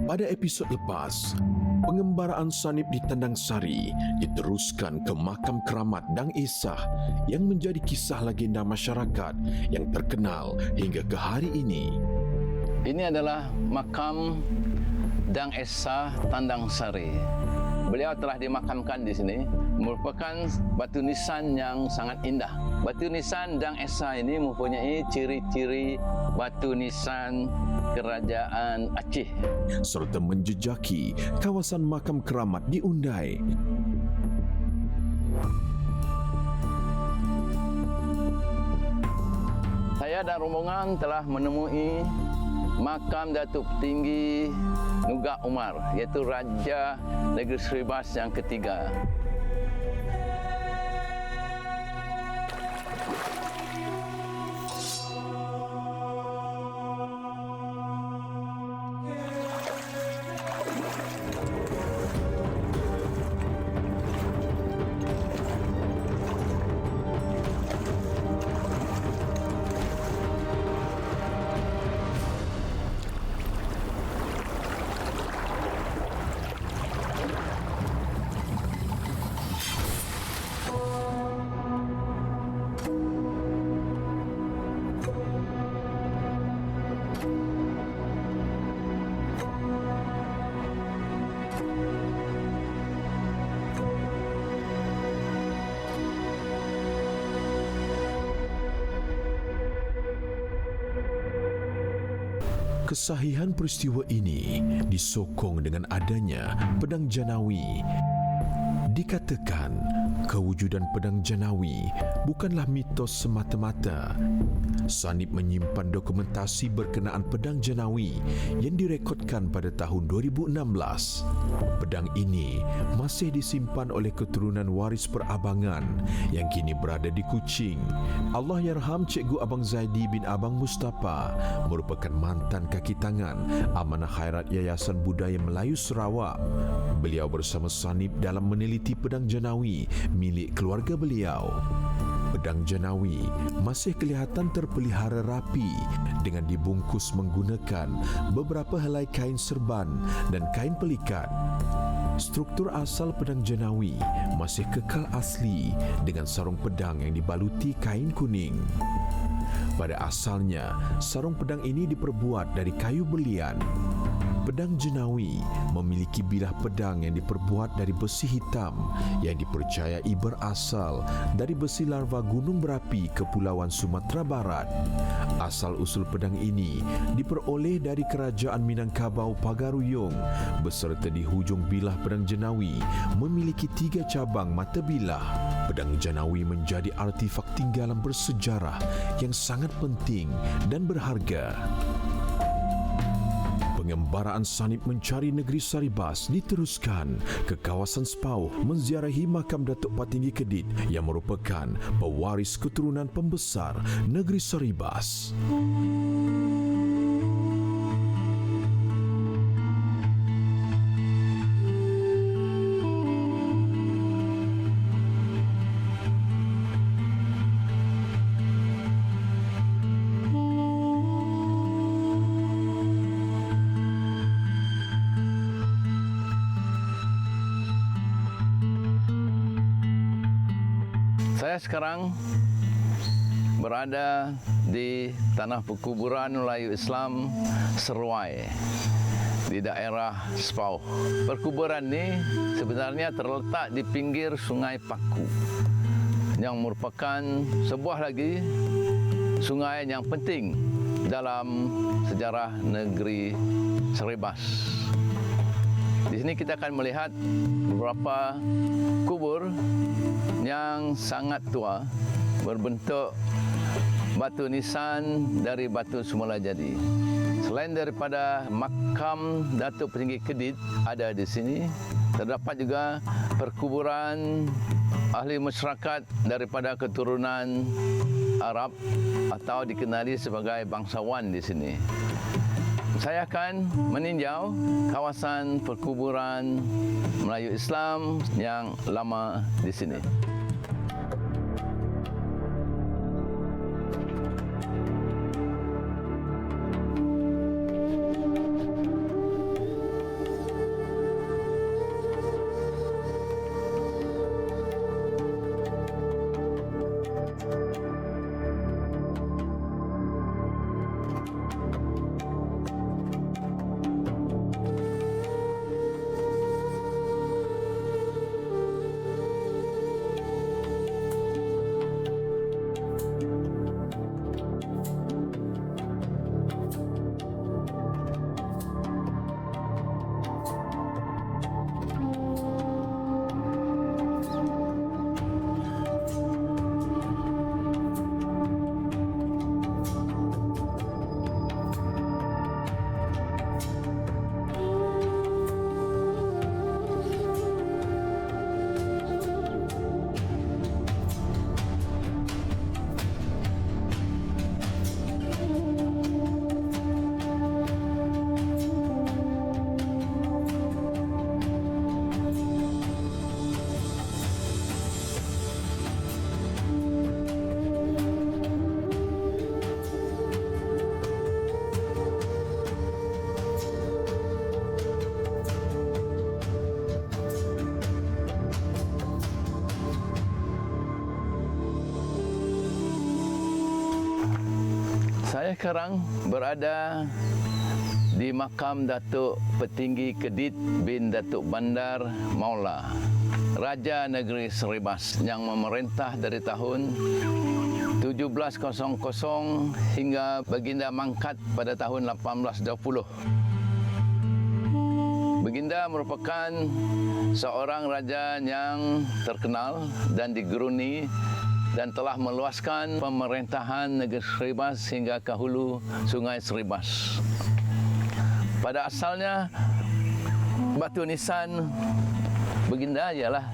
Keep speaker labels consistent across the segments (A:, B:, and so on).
A: Pada episod lepas, pengembaraan Sanip di Tandang Sari diteruskan ke makam keramat Dang Esah yang menjadi kisah legenda masyarakat yang terkenal hingga ke hari ini.
B: Ini adalah makam Dang Esah Tandang Sari. Beliau telah dimakamkan di sini, merupakan batu nisan yang sangat indah. Batu nisan Dang Esah ini mempunyai ciri-ciri batu nisan Kerajaan Aceh
A: serta menjejaki kawasan makam keramat di Undai.
B: Saya dan rombongan telah menemui makam Datuk Petinggi Nugak Umar, iaitu Raja Negeri Seribas yang ketiga.
A: Kesahihan peristiwa ini disokong dengan adanya pedang Janawi. Dikatakan, kewujudan pedang Janawi bukanlah mitos semata-mata. Sanip menyimpan dokumentasi berkenaan pedang Janawi yang direkodkan pada tahun 2016. Pedang ini masih disimpan oleh keturunan waris perabangan yang kini berada di Kuching. Allahyarham Cikgu Abang Zaidi bin Abang Mustafa merupakan mantan kaki tangan Amanah Khairat Yayasan Budaya Melayu Sarawak. Beliau bersama Sanip dalam meneliti pedang Janawi milik keluarga beliau. Pedang Janawi masih kelihatan terpelihara rapi dengan dibungkus menggunakan beberapa helai kain serban dan kain pelikat. Struktur asal pedang Janawi masih kekal asli dengan sarung pedang yang dibaluti kain kuning. Pada asalnya, sarung pedang ini diperbuat dari kayu belian. Pedang Janawi memiliki bilah pedang yang diperbuat dari besi hitam yang dipercayai berasal dari besi larva gunung berapi Kepulauan Sumatera Barat. Asal-usul pedang ini diperoleh dari Kerajaan Minangkabau Pagaruyung beserta di hujung bilah pedang Janawi memiliki 3 cabang mata bilah. Pedang Janawi menjadi artifak tinggalan bersejarah yang sangat penting dan berharga. Pengembaraan Sanip mencari negeri Saribas diteruskan ke kawasan Sepauh menziarahi makam Datuk Patinggi Kedit yang merupakan pewaris keturunan pembesar negeri Saribas.
B: Saya sekarang berada di Tanah Perkuburan Melayu Islam Seruai di daerah Sepauh. Perkuburan ini sebenarnya terletak di pinggir Sungai Paku yang merupakan sebuah lagi sungai yang penting dalam sejarah negeri Seribas. Di sini kita akan melihat beberapa kubur yang sangat tua berbentuk batu nisan dari batu semula jadi. Selain daripada makam Datuk Petinggi Kedit ada di sini, terdapat juga perkuburan ahli masyarakat daripada keturunan Arab atau dikenali sebagai bangsawan di sini. Saya akan meninjau kawasan perkuburan Melayu Islam yang lama di sini. Saya sekarang berada di makam Datuk Petinggi Kedit bin Datuk Bandar Maula, Raja Negeri Seribas yang memerintah dari tahun 1700 hingga baginda mangkat pada tahun 1820. Baginda merupakan seorang raja yang terkenal dan digeruni dan telah meluaskan pemerintahan negeri Seribas hingga ke hulu Sungai Seribas. Pada asalnya, batu nisan baginda ialah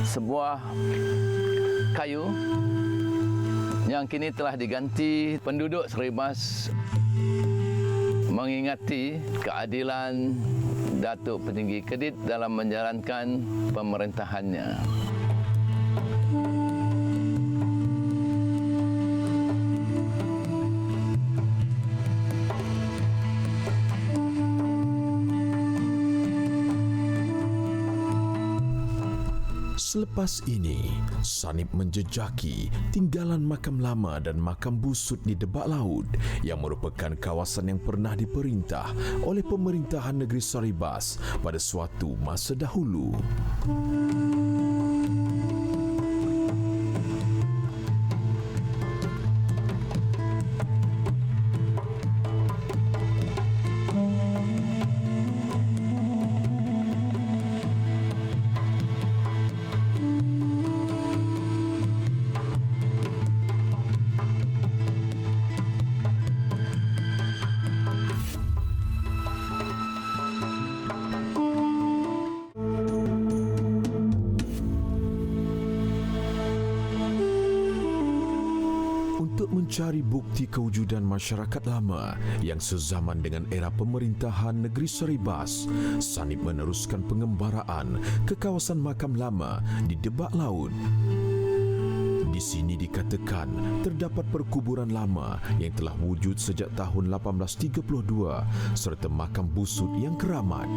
B: sebuah kayu yang kini telah diganti penduduk Seribas mengingati keadilan Datuk Petinggi Kedit dalam menjalankan pemerintahannya.
A: Selepas ini, Sanip menjejaki tinggalan makam lama dan makam busut di Debak Laut yang merupakan kawasan yang pernah diperintah oleh pemerintahan negeri Seribas pada suatu masa dahulu. Untuk mencari bukti kewujudan masyarakat lama yang sezaman dengan era pemerintahan negeri Seribas, Sanip meneruskan pengembaraan ke kawasan makam lama di Debak Laut. Di sini dikatakan terdapat perkuburan lama yang telah wujud sejak tahun 1832 serta makam busut yang keramat.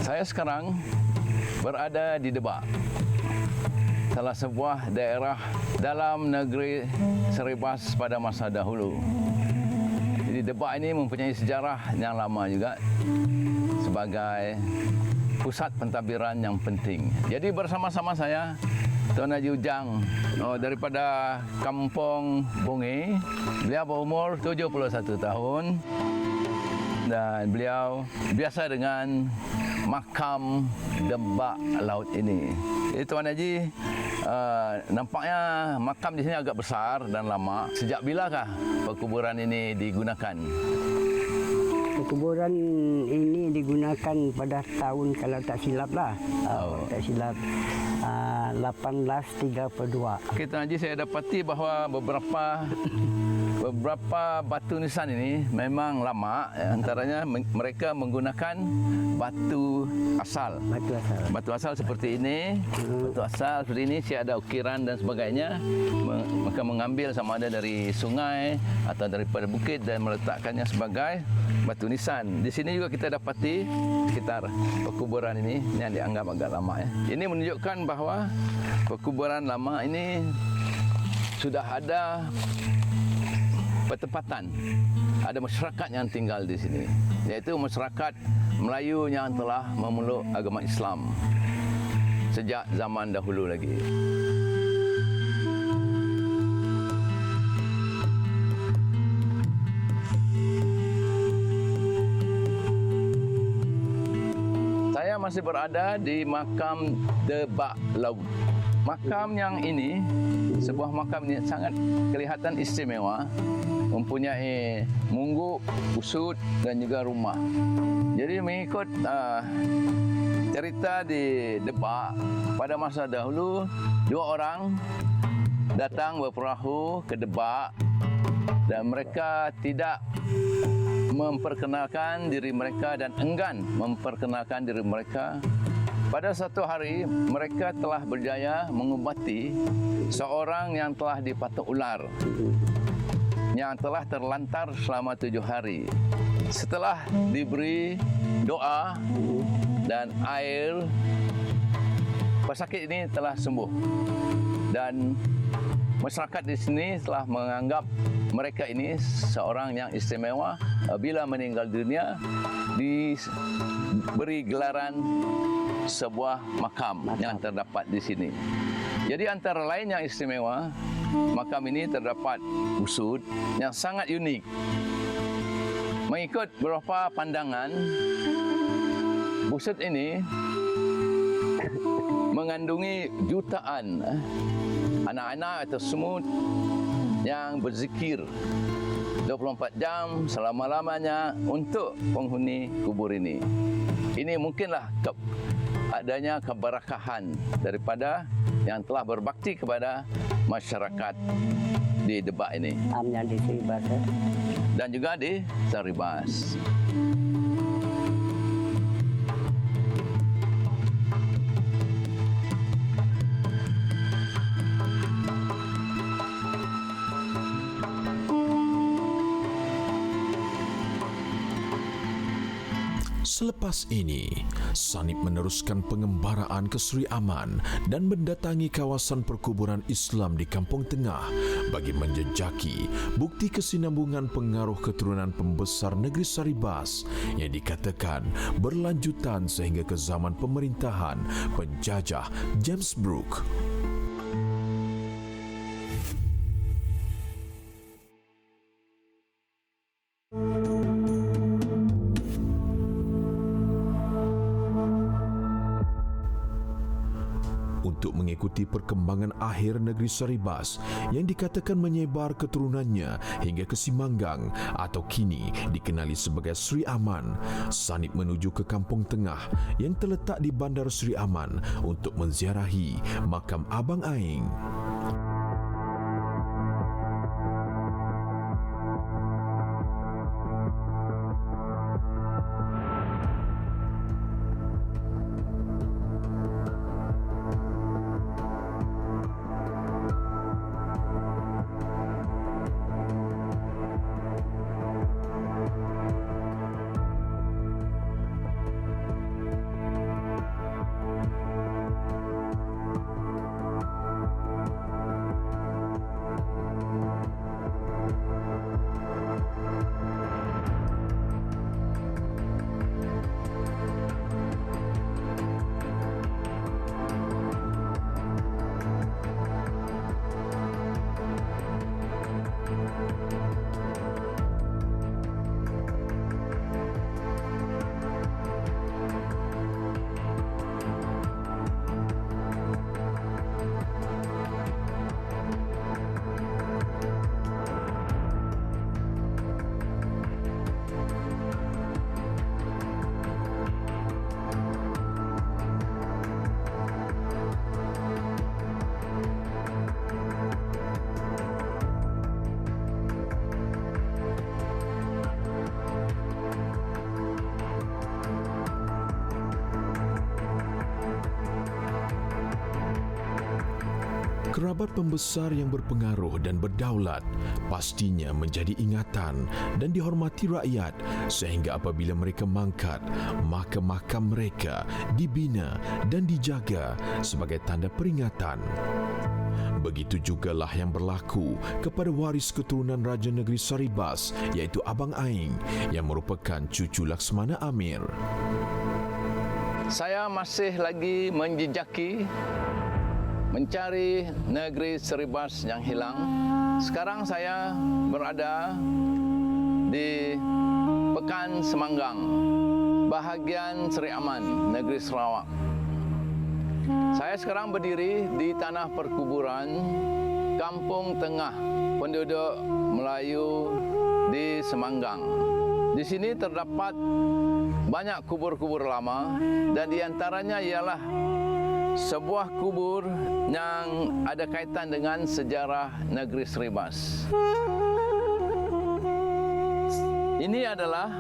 B: Saya sekarang berada di Debak, salah sebuah daerah dalam negeri Seribas pada masa dahulu. Jadi Debak ini mempunyai sejarah yang lama juga sebagai pusat pentadbiran yang penting. Jadi bersama-sama saya, Tuan Haji Ujang daripada Kampung Bungi. Beliau berumur 71 tahun dan beliau biasa dengan makam Debak Laut ini. Jadi Tuan Haji, nampaknya makam di sini agak besar dan lama. Sejak bilakah perkuburan ini digunakan?
C: Perkuburan ini digunakan pada tahun, kalau tak silap lah, tak silap 1832.
B: Okay, Tuan Haji, saya dapati bahawa beberapa batu nisan ini memang lama. Antaranya mereka menggunakan batu asal. Batu asal seperti ini. Batu asal seperti ini, ada ukiran dan sebagainya. Maka mengambil sama ada dari sungai atau daripada bukit dan meletakkannya sebagai batu nisan. Di sini juga kita dapati sekitar perkuburan ini yang dianggap agak lama. Ini menunjukkan bahawa perkuburan lama ini sudah ada pertempatan, ada masyarakat yang tinggal di sini, iaitu masyarakat Melayu yang telah memeluk agama Islam sejak zaman dahulu lagi. masih berada di makam Debak Laut. Makam yang ini, sebuah makam ini sangat kelihatan istimewa, mempunyai mungguk, usut dan juga rumah. Jadi mengikut cerita di Debak, pada masa dahulu 2 orang datang berperahu ke Debak dan mereka tidak memperkenalkan diri mereka dan enggan memperkenalkan diri mereka. Pada satu hari, mereka telah berjaya mengubati seorang yang telah dipatuk ular, yang telah terlantar selama 7 hari. Setelah diberi doa dan air, pesakit ini telah sembuh. Dan masyarakat di sini telah menganggap mereka ini seorang yang istimewa. Bila meninggal dunia, diberi gelaran sebuah makam yang terdapat di sini. Jadi antara lain yang istimewa, makam ini terdapat usut yang sangat unik. Mengikut beberapa pandangan, usut ini mengandungi jutaan anak-anak atau semut yang berzikir 24 jam selama-lamanya untuk penghuni kubur ini. Ini mungkinlah adanya keberkahan daripada yang telah berbakti kepada masyarakat di Debak ini.
C: Amnya di Saribas.
B: Dan juga di Saribas.
A: Selepas ini, Sanip meneruskan pengembaraan ke Sri Aman dan mendatangi kawasan perkuburan Islam di Kampung Tengah bagi menjejaki bukti kesinambungan pengaruh keturunan pembesar negeri Saribas yang dikatakan berlanjutan sehingga ke zaman pemerintahan penjajah James Brooke. Untuk mengikuti perkembangan akhir negeri Saribas yang dikatakan menyebar keturunannya hingga ke Simanggang atau kini dikenali sebagai Sri Aman, Sanip menuju ke Kampung Tengah yang terletak di Bandar Sri Aman untuk menziarahi makam Abang Aing. Kerabat pembesar yang berpengaruh dan berdaulat pastinya menjadi ingatan dan dihormati rakyat sehingga apabila mereka mangkat, maka makam mereka dibina dan dijaga sebagai tanda peringatan. Begitu jugalah yang berlaku kepada waris keturunan Raja Negeri Saribas iaitu Abang Aing yang merupakan cucu Laksmana Amir.
B: Saya masih lagi menjejaki, mencari negeri Saribas yang hilang. Sekarang saya berada di Pekan Semanggang, bahagian Seri Aman, negeri Sarawak. Saya sekarang berdiri di tanah perkuburan Kampung Tengah penduduk Melayu di Semanggang. Di sini terdapat banyak kubur-kubur lama dan di antaranya ialah sebuah kubur yang ada kaitan dengan sejarah negeri Seribas. Ini adalah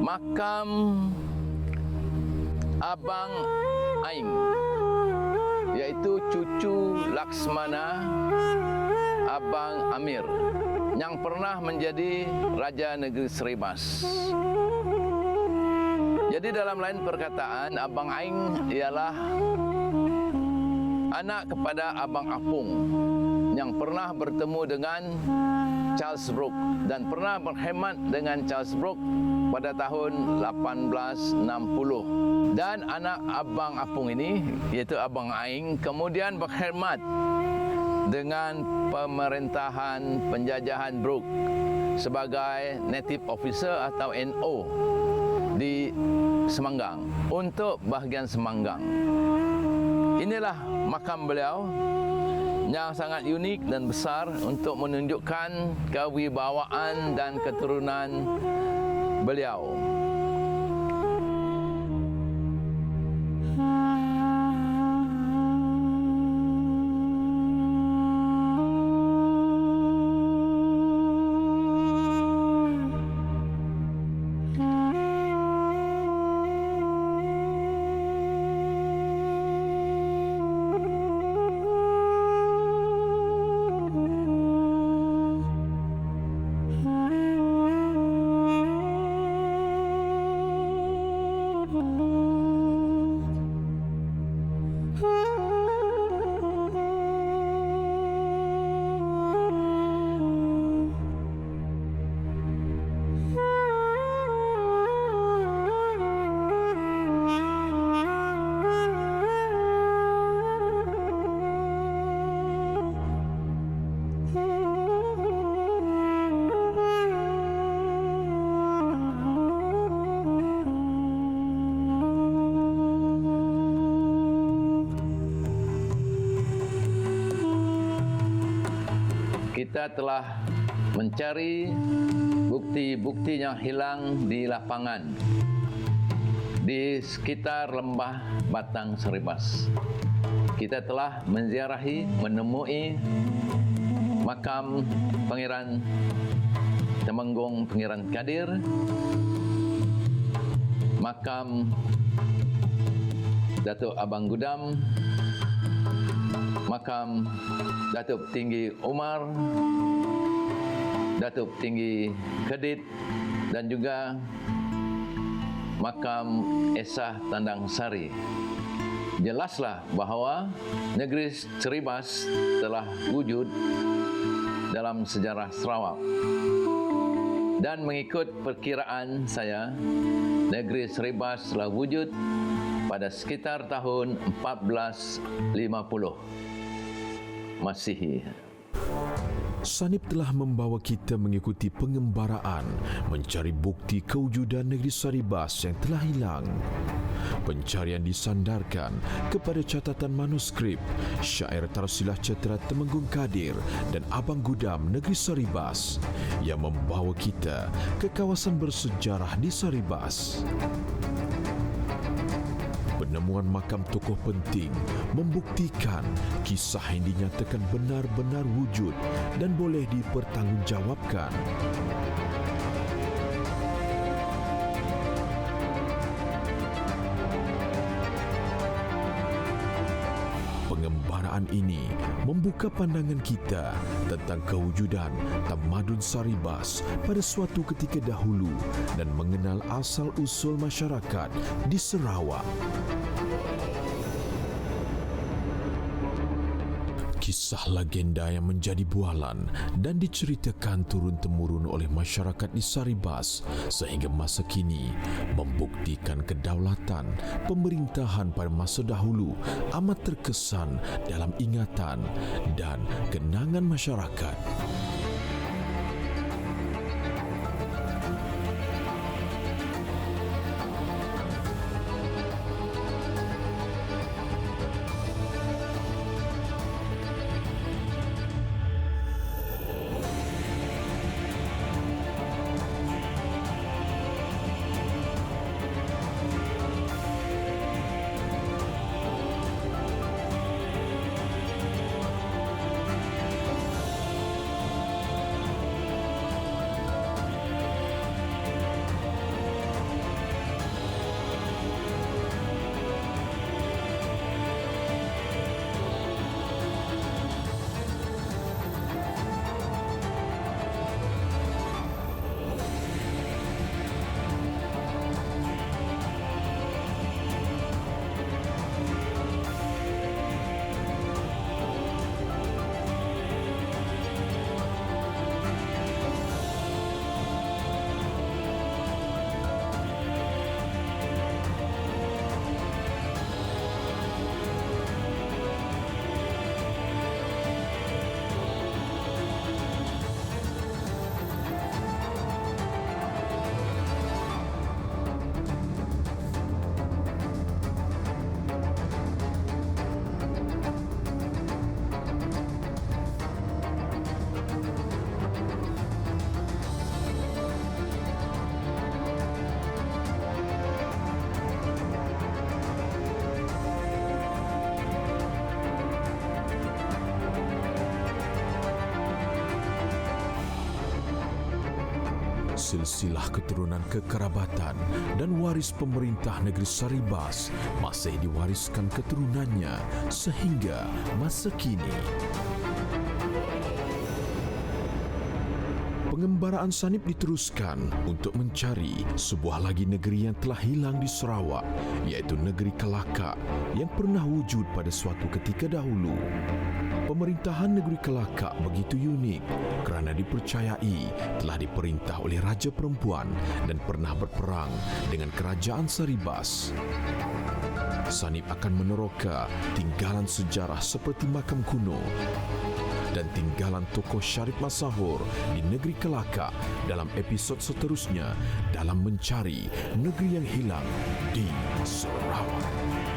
B: makam Abang Aing, iaitu cucu Laksmana Abang Amir yang pernah menjadi Raja Negeri Seribas. Jadi dalam lain perkataan, Abang Aing ialah anak kepada Abang Apung yang pernah bertemu dengan Charles Brooke dan pernah berkhidmat dengan Charles Brooke pada tahun 1860. Dan anak Abang Apung ini, iaitu Abang Aing, kemudian berkhidmat dengan pemerintahan penjajahan Brooke sebagai native officer atau NO di Semanggang untuk bahagian Semanggang. Inilah makam beliau yang sangat unik dan besar untuk menunjukkan kewibawaan dan keturunan beliau. Kita telah mencari bukti-bukti yang hilang di lapangan di sekitar lembah Batang Seribas. Kita telah menziarahi, menemui makam Pangeran Temenggung Pangeran Kadir, makam Datuk Abang Gudam, makam Datuk Tinggi Umar, Datuk Tinggi Kedit, dan juga makam Esah Tandang Sari. Jelaslah bahawa negeri Seribas telah wujud dalam sejarah Sarawak. Dan mengikut perkiraan saya, negeri Seribas telah wujud pada sekitar tahun 1450 Masihi.
A: Sanip telah membawa kita mengikuti pengembaraan mencari bukti kewujudan negeri Seribas yang telah hilang. Pencarian disandarkan kepada catatan manuskrip syair Tarsilah Cetera Temenggung Kadir dan Abang Gudam negeri Seribas yang membawa kita ke kawasan bersejarah di Seribas. Penemuan makam tokoh penting membuktikan kisah yang dinyatakan benar-benar wujud dan boleh dipertanggungjawabkan. Pengembaraan ini membuka pandangan kita tentang kewujudan tamadun Seribas pada suatu ketika dahulu dan mengenal asal-usul masyarakat di Sarawak. Kisah legenda yang menjadi bualan dan diceritakan turun-temurun oleh masyarakat di Seribas sehingga masa kini membuktikan kedaulatan pemerintahan pada masa dahulu amat terkesan dalam ingatan dan kenangan masyarakat. silsilah keturunan kekerabatan dan waris pemerintah negeri Saribas masih diwariskan keturunannya sehingga masa kini. Pengembaraan Sanip diteruskan untuk mencari sebuah lagi negeri yang telah hilang di Sarawak, iaitu negeri Kelakak yang pernah wujud pada suatu ketika dahulu. Pemerintahan negeri Kelakak begitu unik kerana dipercayai telah diperintah oleh Raja Perempuan dan pernah berperang dengan Kerajaan Saribas. Sanip akan meneroka tinggalan sejarah seperti makam kuno dan tinggalan tokoh syarif masyhur di negeri Kelakak dalam episod seterusnya dalam mencari negeri yang hilang di Sarawak.